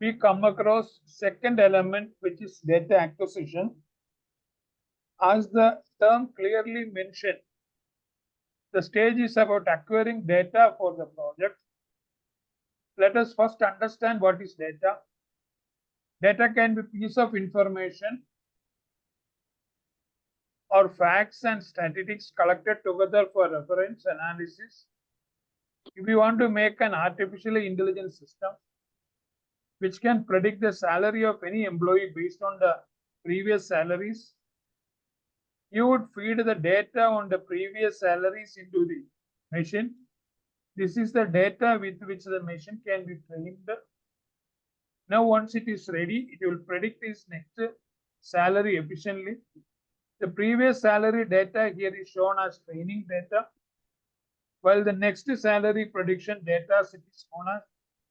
we come across second element, which is data acquisition. As the term clearly mentioned, the stage is about acquiring data for the project. Let us first understand what is data. Data can be a piece of information or facts and statistics collected together for reference analysis. If you want to make an artificially intelligent system which can predict the salary of any employee based on the previous salaries, you would feed the data on the previous salaries into the machine. This is the data with which the machine can be trained. Now, once it is ready, it will predict its next salary efficiently. The previous salary data here is shown as training data, while the next salary prediction data is shown as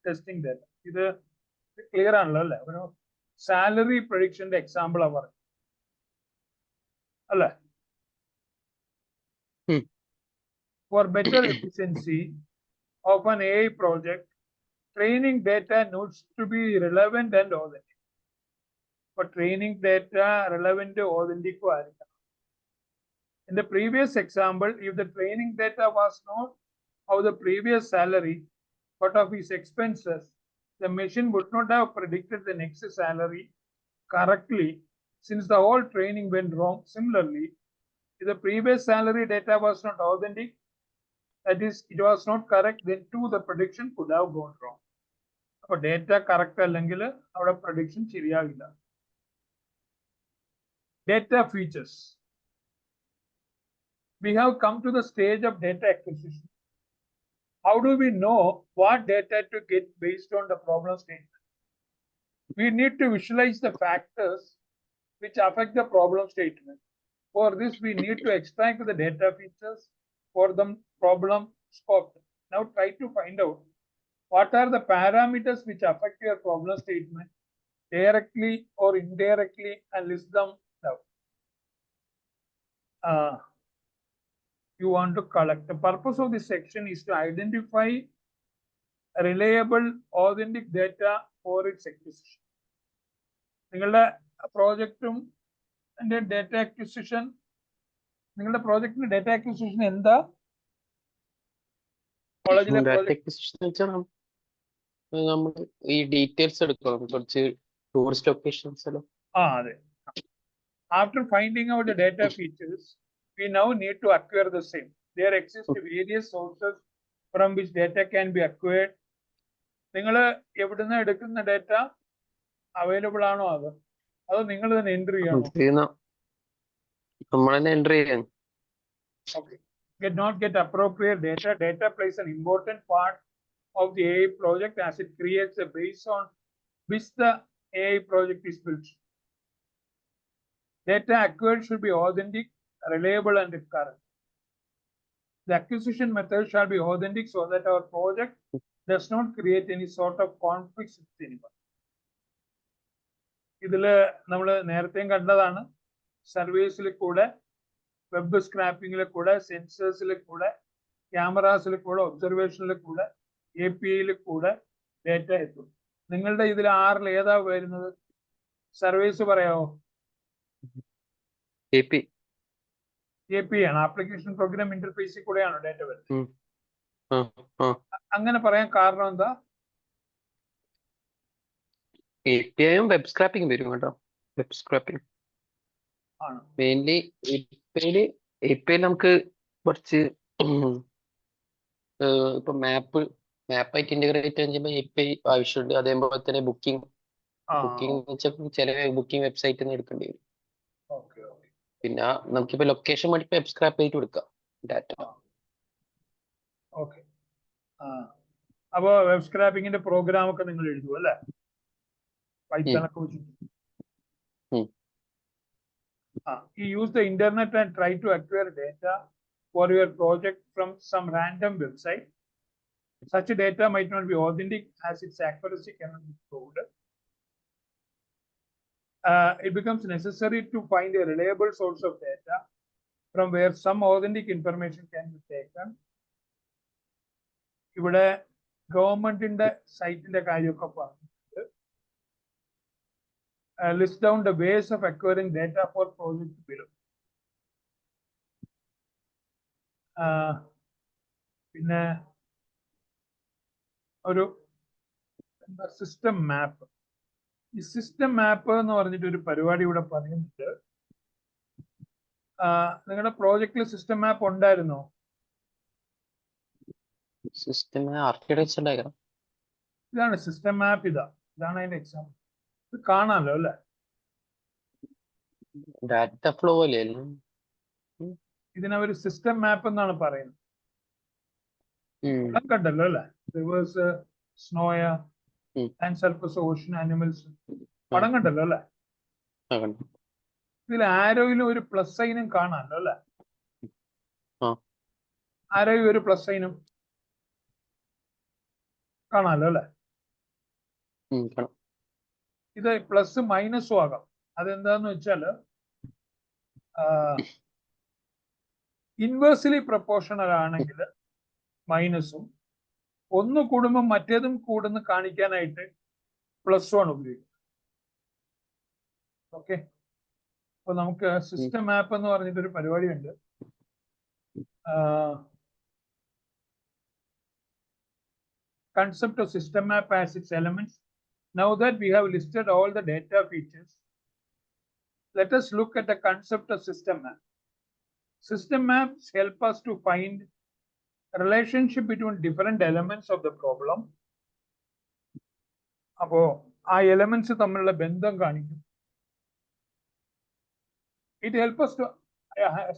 testing data. This is clear on salary prediction example of for better efficiency of an AI project, training data needs to be relevant and authentic. For training data, relevant to authentic. In the previous example, if the training data was not of the previous salary, but of his expenses, the machine would not have predicted the next salary correctly, since the whole training went wrong. Similarly, if the previous salary data was not authentic, that is, it was not correct, then too the prediction could have gone wrong. For data correct allengil our prediction ശരിയാകില്ല. Data features. We have come to the stage of data acquisition. How do we know what data to get based on the problem statement? We need to visualize the factors which affect the problem statement. For this, we need to extract the data features for the problem scoped. Now try to find out what are the parameters which affect your problem statement directly or indirectly and list them down. You want to collect. The purpose of this section is to identify reliable, authentic data for its acquisition. നിങ്ങളുടെ പ്രോജക്റ്റും data acquisition നിങ്ങളുടെ പ്രോജക്റ്റിന്റെ data acquisition എന്താ? ഈ details എടുക്കണം, കുറച്ച് tourist locations എല്ലാം. അതെ. After finding out the data features, we now need to acquire the same. There exist various sources from which data can be acquired. നിങ്ങൾ എവിടുന്ന് എടുക്കുന്ന ഡേറ്റ അവൈലബിൾ ആണോ അതോ നിങ്ങൾ തന്നെ എൻട്രി ചെയ്യണോ? നമ്മൾ തന്നെ എൻട്രി ചെയ്യണം. Okay. Not get appropriate data. Data plays an important part of the AI project as it creates a base on which the AI project is built. Data acquired should be authentic, reliable, and current. The acquisition method shall be authentic so that our project does not create any sort of conflicts with anyone. ഇതില് നമ്മൾ നേരത്തെയും കണ്ടതാണ്. സർവേസിൽ കൂടെ, web സ്ക്രാപ്പിംഗിൽ കൂടെ, സെൻസേഴ്സിൽ കൂടെ, ക്യാമറാസിൽ കൂടെ, ഒബ്സർവേഷനിൽ കൂടെ, API കൂടെ ഡേറ്റ എത്തും. നിങ്ങളുടെ ഇതിൽ 6 ഏതാ വരുന്നത്? സർവേസ് പറയാമോ? API ആണ്, ആപ്ലിക്കേഷൻ പ്രോഗ്രാം ഇന്റർഫേസിൽ കൂടെയാണോ ഡേറ്റ വരുന്നത്? അങ്ങനെ പറയാൻ കാരണം എന്താ? APIയും വെബ് സ്ക്രാപ്പിംഗ് വരും കേട്ടോ. വെബ് സ്ക്രാപ്പിംഗ് ആണ് മെയിൻലി. API നമുക്ക് കുറച്ച് ഇപ്പൊ മാപ്പായിട്ട് ഇന്റഗ്രേറ്റ് ചെയ്യുമ്പോൾ API ആവശ്യമുണ്ട്. അതേപോലെ തന്നെ ബുക്കിംഗ് ചില ബുക്കിംഗ് വെബ്സൈറ്റിൽ നിന്ന് എടുക്കേണ്ടി വരും. പിന്നെ നമുക്കിപ്പോ ലൊക്കേഷൻ വേണ്ടി വെബ് സ്ക്രാപ്പ് ചെയ്തിട്ട് കൊടുക്കാം ഡാറ്റ. ഓക്കെ. അപ്പോ വെബ് സ്ക്രാപ്പിംഗിന്റെ പ്രോഗ്രാം ഒക്കെ നിങ്ങൾ എഴുതും അല്ലേ? പൈത്തണൊക്കെ വെച്ചിട്ട്. You use the internet and try to acquire data for your project from some random website. Such data might not be authentic as its accuracy cannot be proved. It becomes necessary to find a reliable source of data from where some authentic information can be taken. ഇവിടെ ഗവൺമെന്റിന്റെ സൈറ്റിന്റെ കാര്യമൊക്കെ പറഞ്ഞിട്ട് list down the ways of acquiring data for project below. പിന്നെ ഒരു system മാപ്പ്. ഈ system മാപ്പ് എന്ന് പറഞ്ഞിട്ട് ഒരു പരിപാടി ഇവിടെ പറയുന്നുണ്ട്. നിങ്ങളുടെ പ്രോജക്റ്റിൽ സിസ്റ്റം മാപ്പ് ഉണ്ടായിരുന്നോ? System architecture diagram. ഇതാണ് സിസ്റ്റം മാപ്പ്. ഇതാണ് അതിന്റെ എക്സാമ്പിൾ. ഇത് കാണാമല്ലോ അല്ലെ? ഡാറ്റ ഫ്ലോ അല്ലേ? ഇതിനവര് സിസ്റ്റം മാപ്പ് എന്നാണ് പറയുന്നത്. കണ്ടല്ലോ അല്ലെ? Rivers, snowy, land surface, ocean, animals, പടം കണ്ടല്ലോ അല്ലെ? ഇതിൽ ആരോയിലും ഒരു പ്ലസ് സൈനും കാണാമല്ലോ അല്ലെ? ആരോയും ഒരു പ്ലസ് സൈനും കാണാമല്ലോ അല്ലെ? ഇത് പ്ലസ് മൈനസും ആകാം. അതെന്താന്ന് വെച്ചാല് ഇൻവേഴ്സ്ലി പ്രൊപ്പോർഷണൽ ആണെങ്കിൽ മൈനസും, ഒന്ന് കൂടുമ്പോൾ മറ്റേതും കൂടുന്ന് കാണിക്കാനായിട്ട് പ്ലസ് ആണ് ഉപയോഗിക്കുന്നത്. ഓക്കെ, അപ്പൊ നമുക്ക് സിസ്റ്റം മാപ്പ് എന്ന് പറഞ്ഞിട്ടൊരു പരിപാടിയുണ്ട്. Concept of system map as its elements. Now that we have listed all the data features, let us look at the concept of system map. System maps help us to find a relationship between different elements of the problem. അപ്പോ ആ elements തമ്മിലുള്ള ബന്ധം കാണിക്കും. It helps us to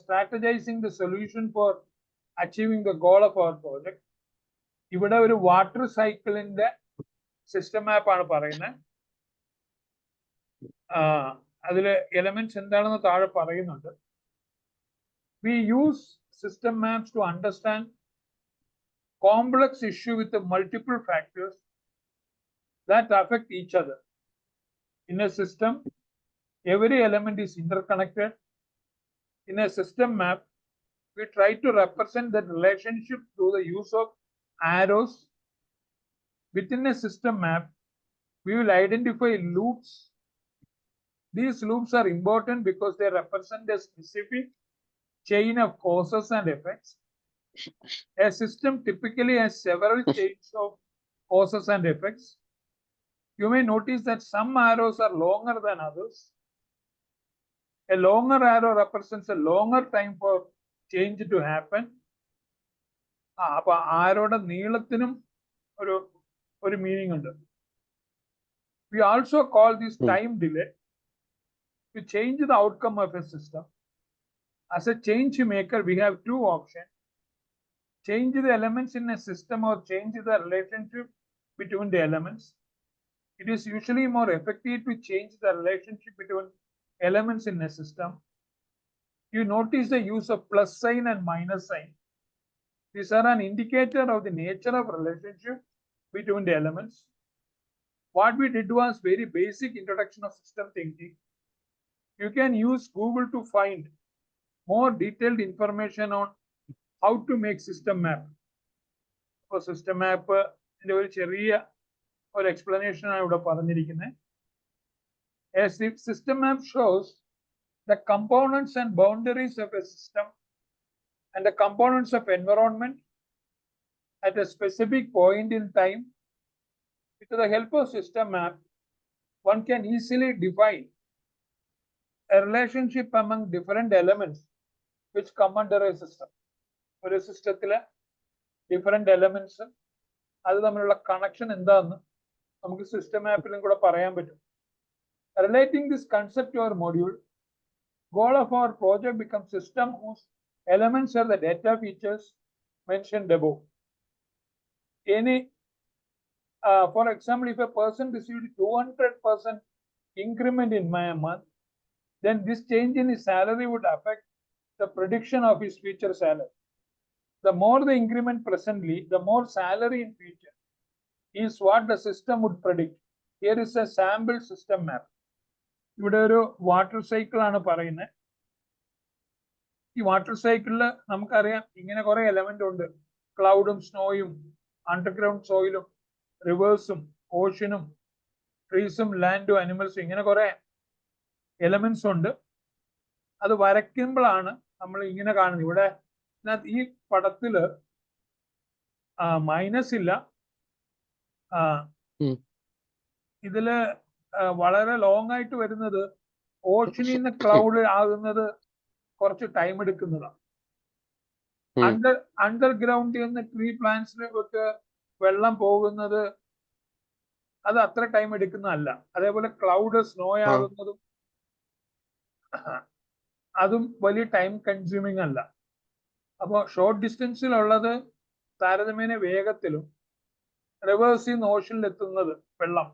strategizing the solution for achieving the goal of our project. ഇവിടെ ഒരു water സൈക്കിളിന്റെ system മാപ്പ് ആണ് പറയുന്നത്. അതില് എലമെന്റ്സ് എന്താണെന്ന് താഴെ പറയുന്നുണ്ട്. We use system maps to understand complex issue with the multiple factors that affect each other. In a system, every element is interconnected. In a system map, we try to represent that relationship through the use of arrows. Within a system map, we will identify loops. These loops are important because they represent a specific chain of causes and effects. A system typically has several chains of causes and effects. You may notice that some arrows are longer than others. A longer arrow represents a longer time for change to happen. അപ്പൊ ആരോടെ നീളത്തിനും ഒരു meaning ഉണ്ട്. We also call this time delay. To change the outcome of a system, as a change maker, we have two options: change the elements in a system or change the relationship between the elements. It is usually more effective to change the relationship between elements in a system. You notice the use of plus sign and minus sign. These are an indicator of the nature of relationship between the elements. What we did was very basic introduction of system thinking. You can use Google to find more detailed information on how to make system map. For system map, ഒരു ചെറിയ ഒരു explanation ആണ് ഇവിടെ പറഞ്ഞിരിക്കുന്നത്. As the system map shows the components and boundaries of a system and the components of environment at a specific point in time. With the help of system map, one can easily define a relationship among different elements which come under a system. ഒരു സിസ്റ്റത്തിലെ different elements അത് തമ്മിലുള്ള connection എന്താന്ന് നമുക്ക് system മാപ്പിലും കൂടെ പറയാൻ പറ്റും. Relating this concept to our module, goal of our project becomes system whose elements are the data features mentioned above. For example, if a person received 200% increment in my month, then this change in his salary would affect the prediction of his future salary. The more the increment presently, the more salary in future is what the system would predict. Here is a sample system map. ഇവിടെ ഒരു water cycle ആണ് പറയുന്നത്. ഈ water സൈക്കിളില് നമുക്കറിയാം ഇങ്ങനെ കുറെ element ഉണ്ട്. ക്ലൗഡും സ്നോയും underground സോയിലും റിവേഴ്സും ഓഷനും ട്രീസും ലാൻഡും അനിമൽസും ഇങ്ങനെ കുറെ എലമെന്റ്സ് ഉണ്ട്. അത് വരയ്ക്കുമ്പോഴാണ് നമ്മൾ ഇങ്ങനെ കാണുന്നത്. ഇവിടെ ഈ പടത്തില് മൈനസ് ഇല്ല. ഇതില് വളരെ ലോങ് ആയിട്ട് വരുന്നത് ഓഷനിൽ നിന്ന് ക്ലൗഡ് ആകുന്നത് കുറച്ച് ടൈം എടുക്കുന്നതാണ്. അണ്ടർഗ്രൗണ്ടിൽ നിന്ന് ട്രീ പ്ലാന്റ്സിലേക്ക് വെള്ളം പോകുന്നത് അത് അത്ര ടൈം എടുക്കുന്നതല്ല. അതേപോലെ ക്ലൗഡ് സ്നോ ആകുന്നതും അതും വലിയ ടൈം കൺസ്യൂമിങ് അല്ല. അപ്പോൾ ഷോർട്ട് ഡിസ്റ്റൻസിലുള്ളത് താരതമ്യേന വേഗത്തിലും റിവേഴ്സിൽ നിന്ന് ഓഷനിൽ എത്തുന്നത് വെള്ളം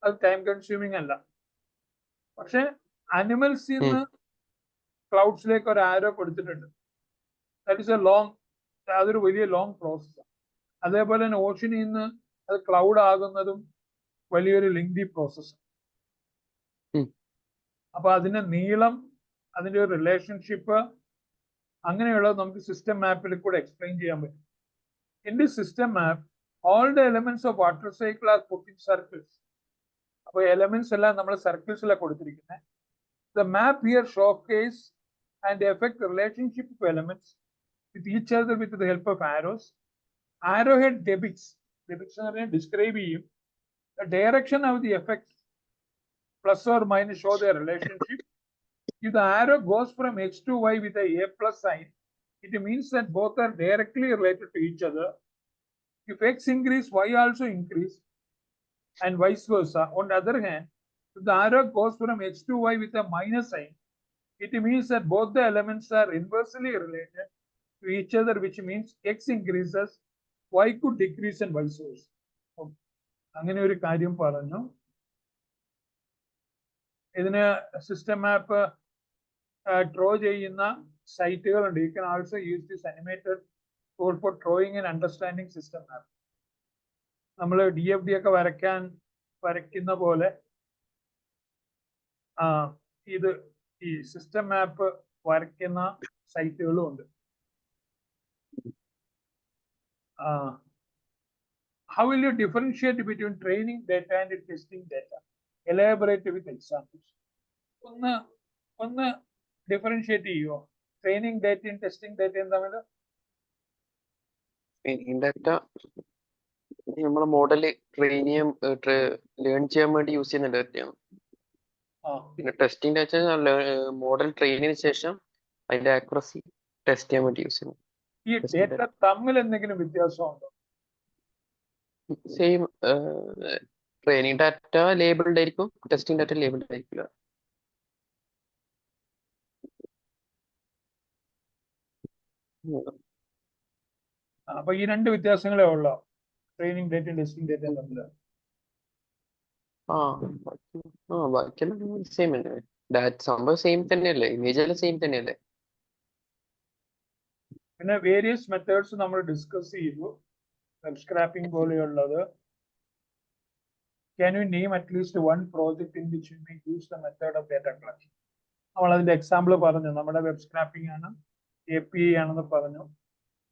അത് ടൈം കൺസ്യൂമിങ് അല്ല. പക്ഷെ അനിമൽസിൽ നിന്ന് ക്ലൗഡ്സിലേക്ക് ഒരു ആരോ കൊടുത്തിട്ടുണ്ട്. ദാറ്റ് ഇസ് എ ലോങ്, അതൊരു വലിയ ലോങ് പ്രോസസ്സാണ്. അതേപോലെ തന്നെ ഓഷനിൽ നിന്ന് അത് ക്ലൗഡ് ആകുന്നതും വലിയൊരു ലെങ്തി പ്രോസസ്സ്. അപ്പൊ അതിന്റെ നീളം, അതിന്റെ ഒരു റിലേഷൻഷിപ്പ് അങ്ങനെയുള്ളത് നമുക്ക് സിസ്റ്റം മാപ്പിൽ കൂടെ എക്സ്പ്ലെയിൻ ചെയ്യാൻ പറ്റും. In the system map all the elements of water cycle are put in circles. അപ്പോൾ എലമെന്റ്സ് എല്ലാം നമ്മൾ സർക്കിൾസിലാണ് കൊടുത്തിരിക്കുന്നത്. The map here showcase and affect the relationship of elements with each other with the help of arrows. Arrowhead depicts എന്ന് പറഞ്ഞാൽ describe ചെയ്യും the direction of the effects plus or minus show their relationship. If the arrow goes from x to y with a plus sign, it means that both are directly related to each other. If x increase, y also increase, and vice versa. On the other hand, if the arrow goes from x to y with a minus sign, it means that both the elements are inversely related to each other, which means x increases, y could decrease, and vice versa. അങ്ങനെ ഒരു കാര്യം പറഞ്ഞു. ഇതിന് system മാപ്പ് draw ചെയ്യുന്ന സൈറ്റുകളുണ്ട്. You can also use this animated tool for drawing and understanding system map. നമ്മൾ DFD ഒക്കെ വരയ്ക്കുന്ന പോലെ ഇത് ഈ സിസ്റ്റം മാപ്പ് വരയ്ക്കുന്ന സൈറ്റുകളും ഉണ്ട്. How will you differentiate between training data and testing data? Elaborate with examples. ഒന്ന് ഡിഫറൻഷിയേറ്റ് ചെയ്യുമോ? ട്രെയിനിങ് ഡേറ്റയും ടെസ്റ്റിംഗ് ഡേറ്റയും തമ്മിൽ? ട്രെയിനിങ് ഡാറ്റ നമ്മൾ മോഡല് ലേൺ ചെയ്യാൻ വേണ്ടി യൂസ് ചെയ്യുന്ന ഡാറ്റയാണ്. പിന്നെ ടെസ്റ്റിംഗ് ഡാറ്റ മോഡൽ ട്രെയിനിന് ശേഷം അതിന്റെ ആക്യുറസി ടെസ്റ്റ് ചെയ്യാൻ വേണ്ടി യൂസ് ചെയ്യുന്നു. ഈ ഡേറ്റ തമ്മിൽ എന്തെങ്കിലും വ്യത്യാസമുണ്ടോ? സെയിം. ട്രെയിനിങ് ഡാറ്റ ലേബിൾഡ് ആയിരിക്കും, ടെസ്റ്റിംഗ് ഡാറ്റ ലേബിൾഡ് ആയിരിക്കില്ല. അപ്പൊ ഈ രണ്ട് വ്യത്യാസങ്ങളേ ഉള്ളൂ ട്രെയിനിങ് ഡേറ്റയും ടെസ്റ്റിംഗ് ഡേറ്റയും തമ്മിൽ? ബാക്കിയെല്ലാം സെയിം തന്നെ. സംഭവം സെയിം തന്നെയല്ലേ, ഇമേജ് എല്ലാം സെയിം തന്നെയല്ലേ. പിന്നെ വേരിയസ് മെത്തേഡ്സ് നമ്മൾ ഡിസ്കസ് ചെയ്തു. വെബ് സ്ക്രാപ്പിംഗ് പോലെയുള്ളത്. Can you name at least one project in which you may use the method of data collection? നമ്മൾ അതിന്റെ എക്സാമ്പിൾ പറഞ്ഞു. നമ്മുടെ വെബ് സ്ക്രാപ്പിംഗ് ആണ്, API ആണെന്ന് പറഞ്ഞു.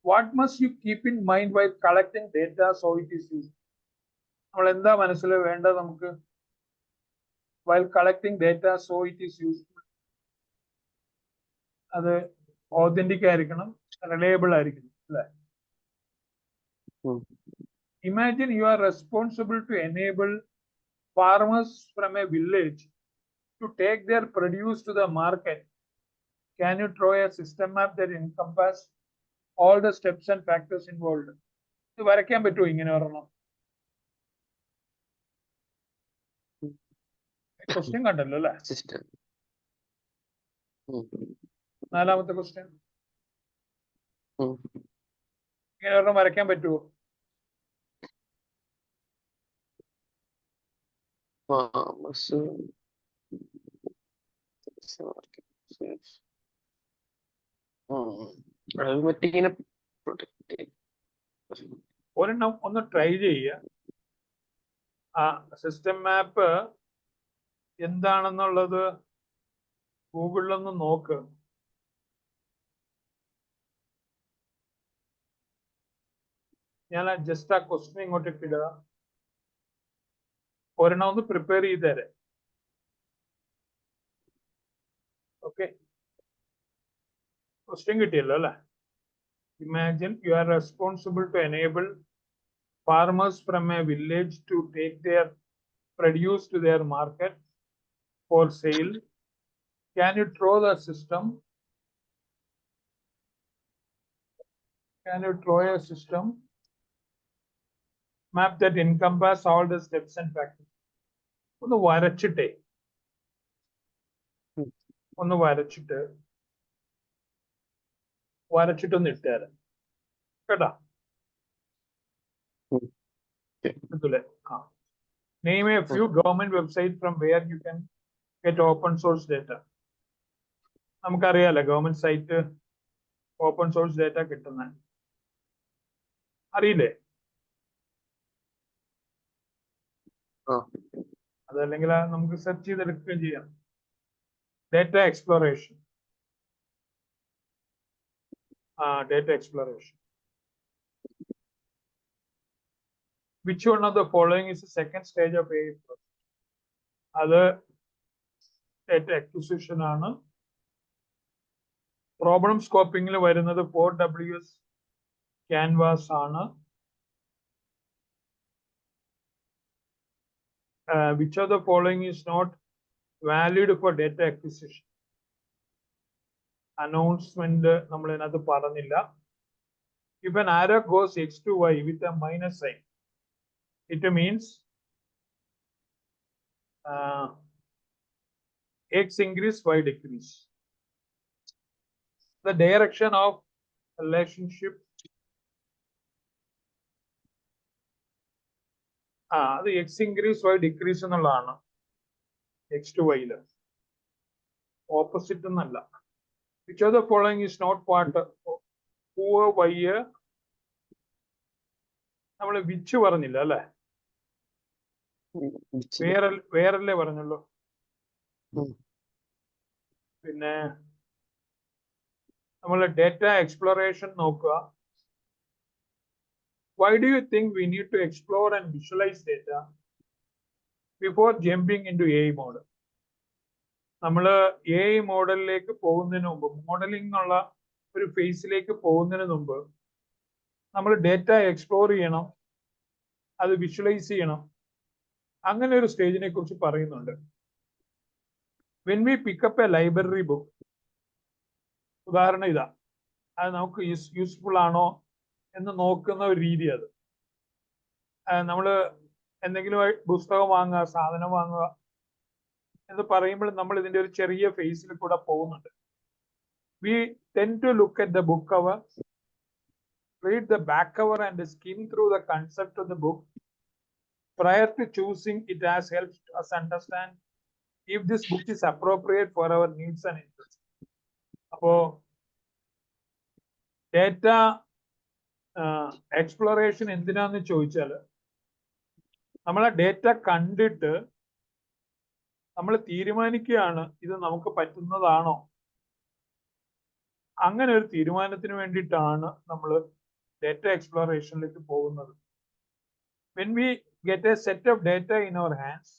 What must you keep in mind while collecting data so it is used? നമ്മൾ എന്താ മനസ്സിൽ വേണ്ടത് നമുക്ക്? While collecting data so it is useful. അത് ഓതന്റിക് ആയിരിക്കണം, റിലയബിൾ ആയിരിക്കണം, അല്ലേ? Imagine you are responsible to enable farmers from a village to take their produce to the market. Can you draw a system map that encompasses all the steps and factors involved? ഇത് വരയ്ക്കാൻ പറ്റുമോ? ഇങ്ങനെ ഒരെണ്ണം question കണ്ടല്ലോ അല്ലേ? നാലാമത്തെ question ഇങ്ങനെ ഒരെണ്ണം വരയ്ക്കാൻ പറ്റുമോ? ഒരെണ്ണം ഒന്ന് ട്രൈ ചെയ്യുക. ആ സിസ്റ്റം മാപ്പ് എന്താണെന്നുള്ളത് ഗൂഗിളിലൊന്ന് നോക്ക്. ഞാൻ ജസ്റ്റ് ആ ക്വസ്റ്റ്യൻ ഇങ്ങോട്ടേക്ക് ഇടുക. ഒരെണ്ണം ഒന്ന് പ്രിപ്പയർ ചെയ്ത് തരാം. Okay. Question കിട്ടിയല്ലോ അല്ലേ? Imagine you are responsible to enable farmers from a village to take their produce to their market for sale. Can you throw the system? Can you throw a system map that encompass all the steps and factors? ഒന്ന് വരച്ചിട്ടേ ഉം. ഒന്ന് വരച്ചിട്ടൊന്ന് ഇട്ടുതരാം കേട്ടാ. ഉം. Okay. ഇതുലെ name a few government websites from where you can get open source data. നമുക്കറിയാലോ government site open source data കിട്ടുന്ന അറിയില്ലേ? ആ. അതല്ലെങ്കിൽ നമുക്ക് സെർച്ച് ചെയ്തെടുക്കുകയും ചെയ്യാം. Data exploration. Data exploration. Which one of the following is the second stage of AI process? അത് data acquisition ആണ്. പ്രോബ്ലം സ്കോപ്പിംഗിൽ വരുന്നത് 4WS ക്യാൻവാസ് ആണ്. Which of the following is not valid for data acquisition? Announcement നമ്മൾ ഇതിനകത്ത് പറഞ്ഞില്ല. If an arrow goes x to y with a minus sign, it means x increase, y decrease. The direction of relationship അത് X increase Y decrease എന്നുള്ളതാണ്. X to വൈയില് opposite എന്നല്ല. Which of the following is not part Y നമ്മള് which പറഞ്ഞില്ല അല്ലെ? വേറല്ലേ പറഞ്ഞുള്ളൂ. പിന്നെ നമ്മള് ഡേറ്റ എക്സ്പ്ലോറേഷൻ നോക്കുക. Why do you think we need to explore and visualize data before jumping into AI model? നമ്മൾ AI മോഡലിലേക്ക് പോകുന്നതിന് മുമ്പ്, മോഡലിംഗ് എന്നുള്ള ഒരു ഫേസിലേക്ക് പോകുന്നതിന് മുമ്പ് നമ്മൾ ഡേറ്റ എക്സ്പ്ലോർ ചെയ്യണം, അത് വിഷ്വലൈസ് ചെയ്യണം. അങ്ങനെ ഒരു സ്റ്റേജിനെ കുറിച്ച് പറയുന്നുണ്ട്. When we pick up a library book, ഉദാഹരണം ഇതാ, അത് നമുക്ക് യൂസ്ഫുൾ ആണോ എന്ന് നോക്കുന്ന ഒരു രീതി. അത് നമ്മൾ എന്തെങ്കിലും പുസ്തകം വാങ്ങുക, സാധനം വാങ്ങുക എന്ന് പറയുമ്പോൾ നമ്മൾ ഇതിന്റെ ഒരു ചെറിയ ഫേസിൽ കൂടെ പോകുന്നുണ്ട്. We tend to look at the book cover, read the back cover and skim through the concept of the book prior to choosing it. Has helped us understand if this book is appropriate for our needs and interests. അപ്പോ data exploration എന്തിനാന്ന് ചോദിച്ചാല് നമ്മളെ data കണ്ടിട്ട് നമ്മൾ തീരുമാനിക്കുകയാണ് ഇത് നമുക്ക് പറ്റുന്നതാണോ. അങ്ങനെ ഒരു തീരുമാനത്തിന് വേണ്ടിയിട്ടാണ് നമ്മൾ ഡേറ്റ എക്സ്പ്ലോറേഷനിലേക്ക് പോകുന്നത്. When we get a set of data in our hands,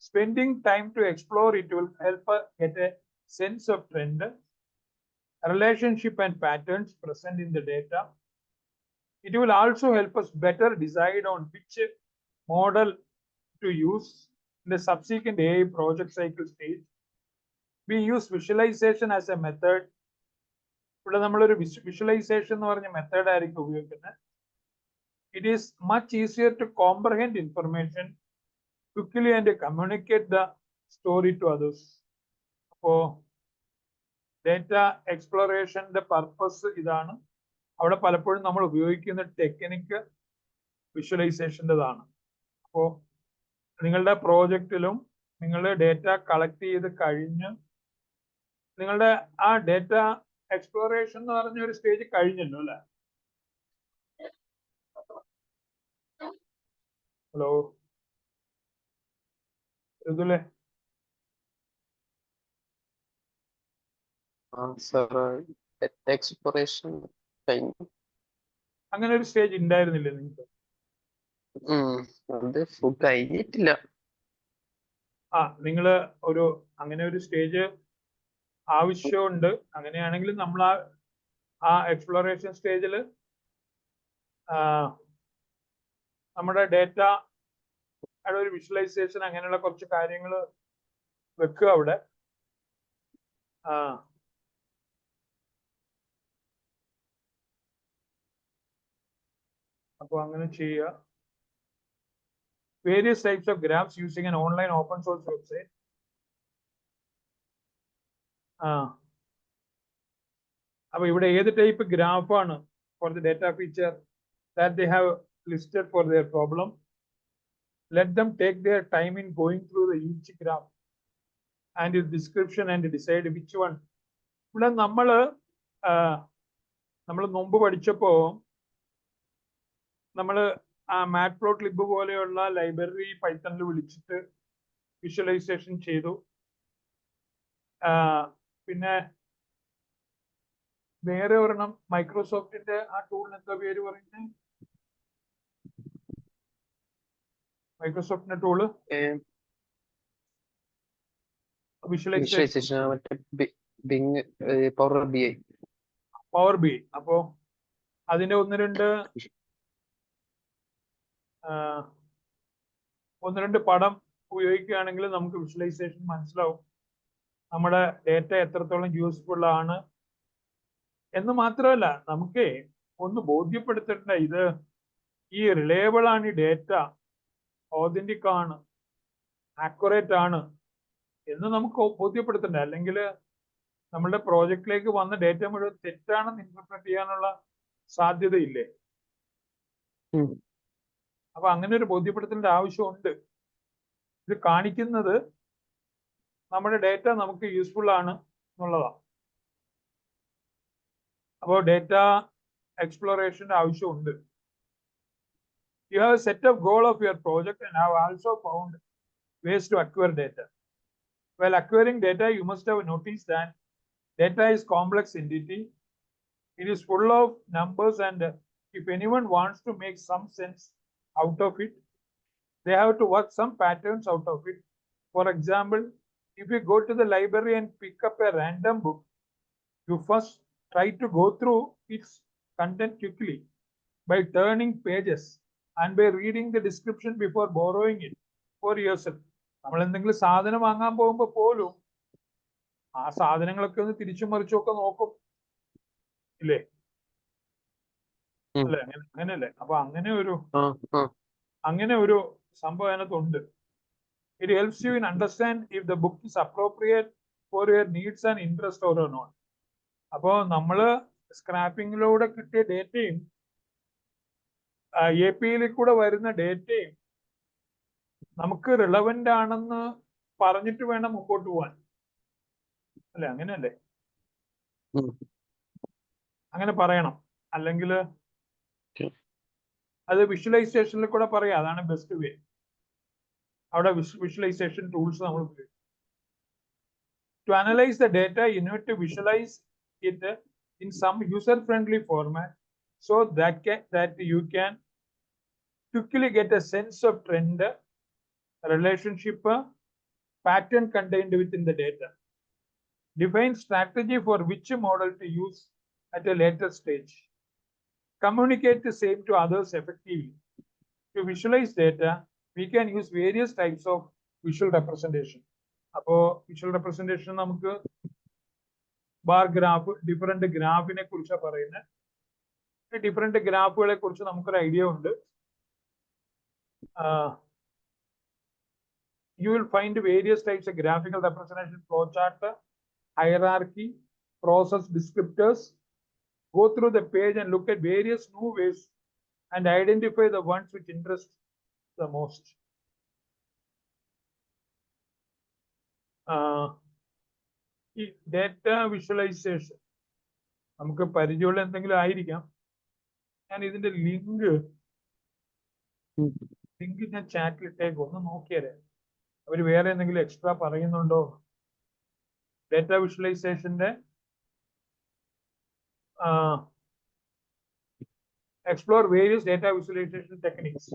spending time to explore it will help us get a sense of trend, relationship and patterns present in the data. It will also help us better decide on which model to use in the subsequent AI project cycle stage. We use visualization as a method. ഇവിടെ നമ്മളൊരു visualisation എന്ന് പറഞ്ഞ method ആയിരിക്കും ഉപയോഗിക്കുന്നത്. It is much easier to comprehend information quickly and communicate the story to others. അപ്പോ data എക്സ്പ്ലോറേഷന്റെ purpose ഇതാണ്. അവിടെ പലപ്പോഴും നമ്മൾ ഉപയോഗിക്കുന്ന ടെക്നിക്ക് വിഷ്വലൈസേഷൻ്റെതാണ്. അപ്പോ നിങ്ങളുടെ പ്രോജക്റ്റിലും നിങ്ങളുടെ ഡേറ്റ കളക്ട് ചെയ്ത് കഴിഞ്ഞ് നിങ്ങളുടെ ആ ഡേറ്റ എക്സ്പ്ലോറേഷൻ എന്ന് പറഞ്ഞ ഒരു സ്റ്റേജ് കഴിഞ്ഞല്ലോ അല്ലെ? ഹലോ ഇതുല്ലേ? എക്സ്പ്ലോറേഷൻ കഴിഞ്ഞു. അങ്ങനെ ഒരു സ്റ്റേജ് ഉണ്ടായിരുന്നില്ലേ നിങ്ങൾക്ക്? അത് കഴിഞ്ഞിട്ടില്ല. നിങ്ങള് അങ്ങനെ ഒരു സ്റ്റേജ് ആവശ്യമുണ്ട്. അങ്ങനെയാണെങ്കിൽ നമ്മൾ ആ എക്സ്പ്ലോറേഷൻ സ്റ്റേജിൽ നമ്മുടെ ഡേറ്റ ഒരു വിഷ്വലൈസേഷൻ അങ്ങനെയുള്ള കുറച്ച് കാര്യങ്ങൾ വെക്കുക അവിടെ. അപ്പോൾ അങ്ങനെ ചെയ്യുക. Various types of graphs using an online open source website. അപ്പോൾ ഇവിടെ ഏത് ടൈപ്പ് ഗ്രാഫാണ് for the data feature that they have listed for their problem. Let them take their time in going through the each graph and its description and decide which one. ഇവിടെ നമ്മൾ മുമ്പ് പഠിച്ചപ്പോൾ നമ്മൾ മാറ്റ്പ്ലോട്ലിബ് പോലെയുള്ള ലൈബ്രറി പൈത്തണിൽ വിളിച്ചിട്ട് visualisation ചെയ്തു. പിന്നെ വേറെ ഒരെണ്ണം മൈക്രോസോഫ്റ്റിന്റെ ആ ടൂളിന് എന്താ പേര് പറയുന്നത്? മൈക്രോസോഫ്റ്റിന്റെ ടൂള് വിഷ്വലൈസേഷൻ പവർ ബി. അപ്പോ അതിന്റെ ഒന്ന് രണ്ട് പടം ഉപയോഗിക്കുകയാണെങ്കിൽ നമുക്ക് വിഷ്വലൈസേഷൻ മനസ്സിലാവും, നമ്മുടെ ഡേറ്റ എത്രത്തോളം യൂസ്ഫുൾ ആണ് എന്ന്. മാത്രമല്ല നമുക്ക് ഒന്ന് ബോധ്യപ്പെടുത്തേണ്ട, ഇത് ഈ റിലയബിൾ ആണ്, ഈ ഡേറ്റ ഓതന്റിക് ആണ്, ആക്യുറേറ്റ് ആണ് എന്ന് നമുക്ക് ബോധ്യപ്പെടുത്തണ്ടേ. അല്ലെങ്കിൽ നമ്മളുടെ പ്രോജക്റ്റിലേക്ക് വന്ന ഡേറ്റ മുഴുവൻ തെറ്റാണെന്ന് ഇന്റർപ്രറ്റ് ചെയ്യാനുള്ള സാധ്യതയില്ലേ? അപ്പൊ അങ്ങനെ ഒരു ബോധ്യപ്പെടുത്തേണ്ട ആവശ്യമുണ്ട്. ഇത് കാണിക്കുന്നത് നമ്മുടെ ഡേറ്റ നമുക്ക് യൂസ്ഫുൾ ആണ് എന്നുള്ളതാണ്. അപ്പോൾ ഡേറ്റ എക്സ്പ്ലോറേഷന്റെ ആവശ്യമുണ്ട്. You have a set of goal of your project and have also found ways to acquire data. While acquiring data, you must have noticed that data is complex entity. It is full of numbers, and if anyone wants to make some sense out of it, they have to work some patterns out of it. For example, if you go to the library and pick up a random book, you first try to go through its content quickly by turning pages and by reading the description before borrowing it for yourself. നമ്മൾ എന്തെങ്കിലും സാധനം വാങ്ങാൻ പോകുമ്പോൾ പോലും ആ സാധനങ്ങളൊക്കെ ഒന്ന് തിരിച്ചും മറിച്ചുമൊക്കെ നോക്കും, ഇല്ലേ? അല്ലെ? അങ്ങനെയല്ലേ? അപ്പൊ അങ്ങനെ ഒരു സംഭവം അതിനകത്തുണ്ട്. It helps you in understand if the book is appropriate for your needs and interest or not. അപ്പോ നമ്മള് സ്ക്രാപ്പിങ്ങിലൂടെ കിട്ടിയ ഡേറ്റയും APIയിൽ കൂടെ വരുന്ന ഡേറ്റയും നമുക്ക് റിലവന്റ് ആണെന്ന് പറഞ്ഞിട്ട് വേണം മുമ്പോട്ട് പോവാൻ, അല്ലെ? അങ്ങനെയല്ലേ? അങ്ങനെ പറയണം. അല്ലെങ്കിൽ അത് വിഷ്വലൈസേഷനിൽ കൂടെ പറയാം. അതാണ് ബെസ്റ്റ് വേ. അവിടെ വിഷ്വലൈസേഷൻ ടൂൾസ് നമ്മൾ ഉപയോഗിക്കും. To analyze the data, you need to visualize it in some user-friendly format so that you can quickly get a sense of trend, relationship, pattern contained within the data. Define strategy for which model to use at a later stage. Communicate the same to others effectively. To visualize data, we can use various types of visual representation. അപ്പോ visual representation നമുക്ക് bar graph, different ഗ്രാഫിനെ കുറിച്ചാണ് പറയുന്നത്. Different ഗ്രാഫുകളെ കുറിച്ച് നമുക്കൊരു idea ഉണ്ട്. You will find various types of graphical representation, flowchart, hierarchy, process descriptors. Go through the page and look at various new ways and identify the ones which interest the most. ഈ data visualisation നമുക്ക് പരിചയമുള്ള എന്തെങ്കിലും ആയിരിക്കാം. ഞാൻ ഇതിന്റെ link ഞാൻ ചാറ്റിലിട്ടേക്ക് ഒന്ന് നോക്കിയാലേ അവർ വേറെ എന്തെങ്കിലും എക്സ്ട്രാ പറയുന്നുണ്ടോ. ഡേറ്റ വിഷ്വലൈസേഷന്റെ explore various data visualization techniques.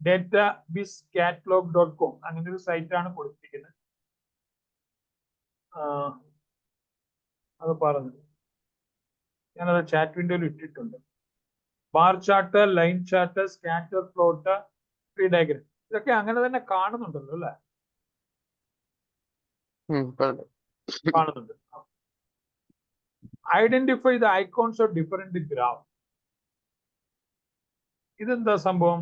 databizcatalog.com അങ്ങനെ ഒരു സൈറ്റ് ആണ് കൊടുത്തിരിക്കുന്നത്. അത് പറഞ്ഞു, ഞാനത് ചാറ്റ് വിൻഡോയിൽ ഇട്ടിട്ടുണ്ട്. Bar chart, line chart, scatter plot, tree diagram, ഇതൊക്കെ അങ്ങനെ തന്നെ കാണുന്നുണ്ടല്ലോ അല്ലെ? കാണുന്നുണ്ട്. Identify the icons of different graph. ഇതെന്താ സംഭവം?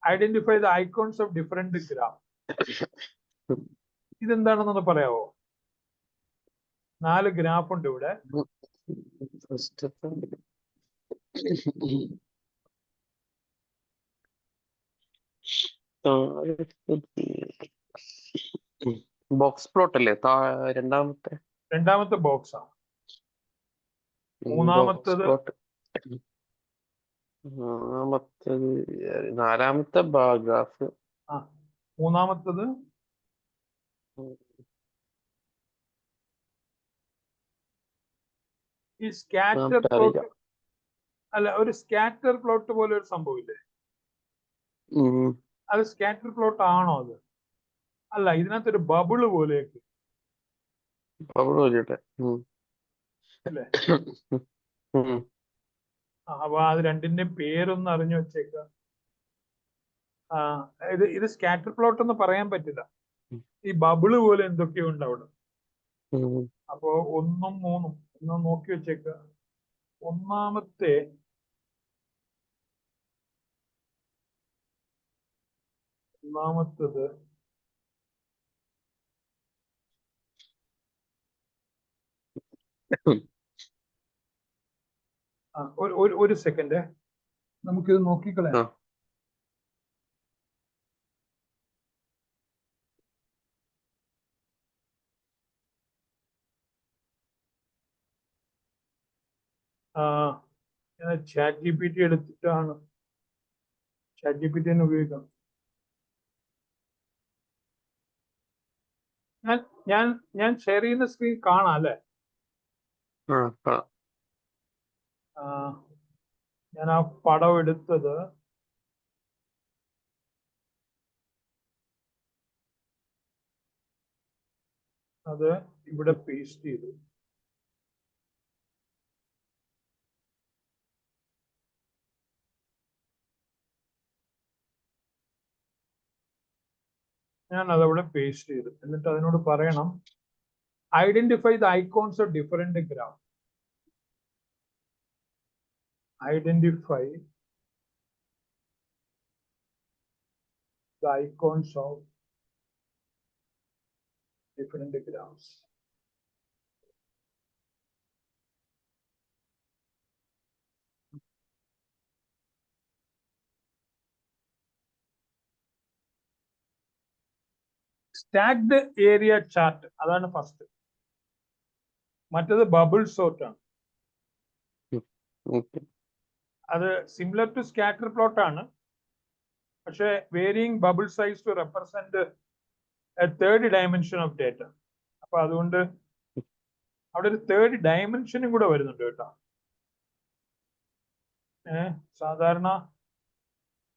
Identify the icons of different graph, ഇതെന്താണെന്നൊന്ന് പറയാവോ? 4 ഗ്രാഫ് ഉണ്ട് ഇവിടെ. ബോക്സ് പ്ലോട്ട് അല്ലേ രണ്ടാമത്തെ ബോക്സ് ആണ്. മൂന്നാമത്തത് നാലാമത്തെ ഗ്രാഫ്. മൂന്നാമത്തത് ഈ സ്കാറ്റർ പ്ലോട്ട് അല്ല, ഒരു സ്കാറ്റർ പ്ലോട്ട് പോലെ ഒരു സംഭവം ഇല്ലേ? അത് സ്കാറ്റർ പ്ലോട്ട് ആണോ? അത് അല്ല, ഇതിനകത്തൊരു ബബിള് പോലെയൊക്കെ അല്ലേ? അപ്പൊ അത് രണ്ടിന്റെ പേരൊന്ന് അറിഞ്ഞു വെച്ചേക്ക. ഇത് സ്കാറ്റർ പ്ലോട്ട് എന്ന് പറയാൻ പറ്റില്ല, ഈ ബബിള് പോലെ എന്തൊക്കെയോ ഉണ്ട് അവിടെ. അപ്പോ 1 ഉം 3 ഉം ഒന്ന് നോക്കി വെച്ചേക്ക. ഒന്നാമത്തത് ഒരു സെക്കൻഡ്, നമുക്കിത് നോക്കിക്കളയാം. ചാറ്റ് GPT എടുത്തിട്ടാണ്, ചാറ്റ് GPT തന്നെ ഉപയോഗിക്കാം. ഞാൻ ഷെയർ ചെയ്യുന്ന സ്ക്രീൻ കാണാം അല്ലേ? ഞാൻ ആ പടം എടുത്തത് അത് ഇവിടെ പേസ്റ്റ് ചെയ്തു. ഞാൻ അതവിടെ പേസ്റ്റ് ചെയ്തു. എന്നിട്ട് അതിനോട് പറയണം identify the icons of different graph. Identify the icons of different graphs. Stacked area chart, അതാണ് ഫസ്റ്റ്. മറ്റത് ബബിൾ സോർട്ട് ആണ്. അത് സിമിലർ ടു സ്കാറ്റർ പ്ലോട്ട് ആണ്, പക്ഷെ varying bubble size to represent a third dimension of data. അപ്പൊ അതുകൊണ്ട് അവിടെ ഒരു തേർഡ് ഡയമെൻഷനും കൂടെ വരുന്നുണ്ട് കേട്ടോ. സാധാരണ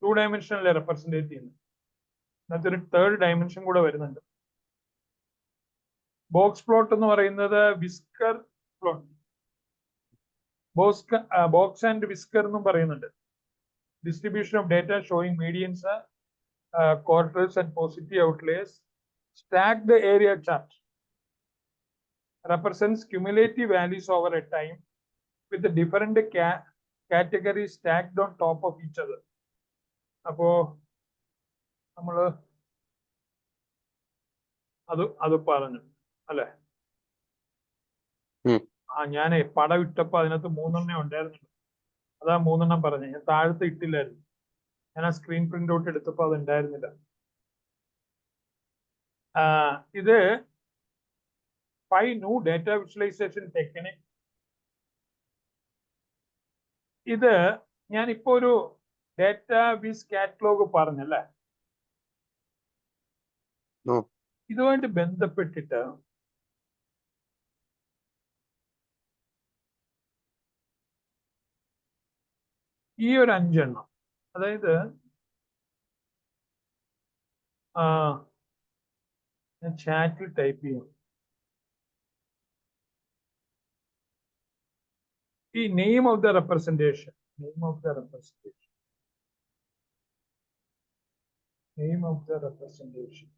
2 ഡയമെൻഷനല്ലേ റെപ്രസെന്റേറ്റ് ചെയ്യുന്നത്, അതിനകത്ത് ഒരു തേർഡ് ഡയമെൻഷൻ കൂടെ വരുന്നുണ്ട്. ബോക്സ് പ്ലോട്ട് എന്ന് പറയുന്നത് whisker plot, box and whisker എന്നും പറയുന്നുണ്ട്. Distribution of data showing medians, quarters and positive outliers. Stacked area chart represents cumulative values over a time with the different categories stacked on top of each other. അപ്പോ നമ്മള് അത് പറഞ്ഞു അല്ലെ? ഞാനേ പടം ഇട്ടപ്പോ അതിനകത്ത് 3 എണ്ണം ഉണ്ടായിരുന്നുള്ളൂ, അതാ 3 എണ്ണം പറഞ്ഞു. ഞാൻ താഴത്ത് ഇട്ടില്ലായിരുന്നു, ഞാൻ ആ സ്ക്രീൻ പ്രിന്റ് ഔട്ട് എടുത്തപ്പോ അത് ഉണ്ടായിരുന്നില്ല. ഇത് 5 new data visualization technique. ഇത് ഞാനിപ്പോ ഒരു ഡേറ്റ വിസ് കാറ്റലോഗ് പറഞ്ഞല്ലേ, ഇതുമായിട്ട് ബന്ധപ്പെട്ടിട്ട് ഈ ഒരു 5 എണ്ണം, അതായത് ഞാൻ ചാറ്റിൽ ടൈപ്പ് ചെയ്യും. the name of the representation. Name of the representation. Name of the representation.